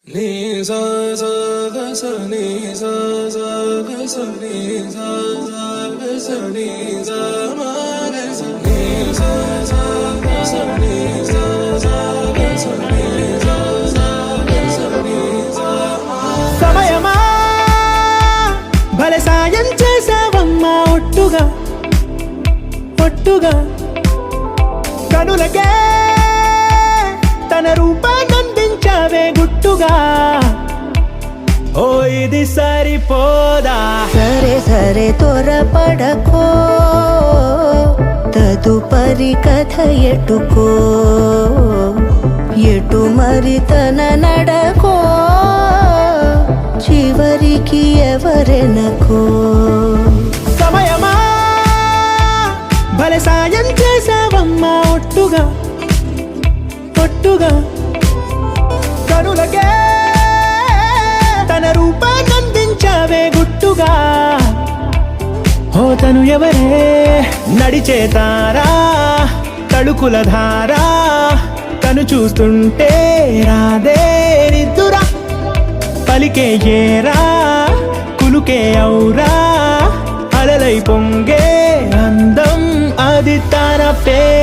Ni sa sa ga sa ni sa sa ga sa ni sa sa ga sa ni sa ma ga sa ni sa sa ga sa ni sa sa ga sa ni sa sa ga sa ni sa ma సమయమా భలే సాయం చేసావమ్మా ఒట్టుగా ఒట్టుగా కనులకే తన రూపాన్నందించావే గుట్టుగా ఓ ఇది సరిపోదా సరే సరే త్వరపడకో తదుపరి కథ ఎటుకో ఎటు మరి తన నడకో చివరికి ఎవరెనకో సమయమా భలే సాయం చేసావమ్మా ఒట్టుగా ఒట్టుగా కనులకే తన రూపాన్నందించావే గుట్టుగా ఓ తను ఎవరే నడిచే తారా తడుకుల ధారా తను చూస్తుంటే రాదే నిద్దురా పలికే ఏరా కులుకే ఔరా అలలై పొంగే అందం అది తన పేరు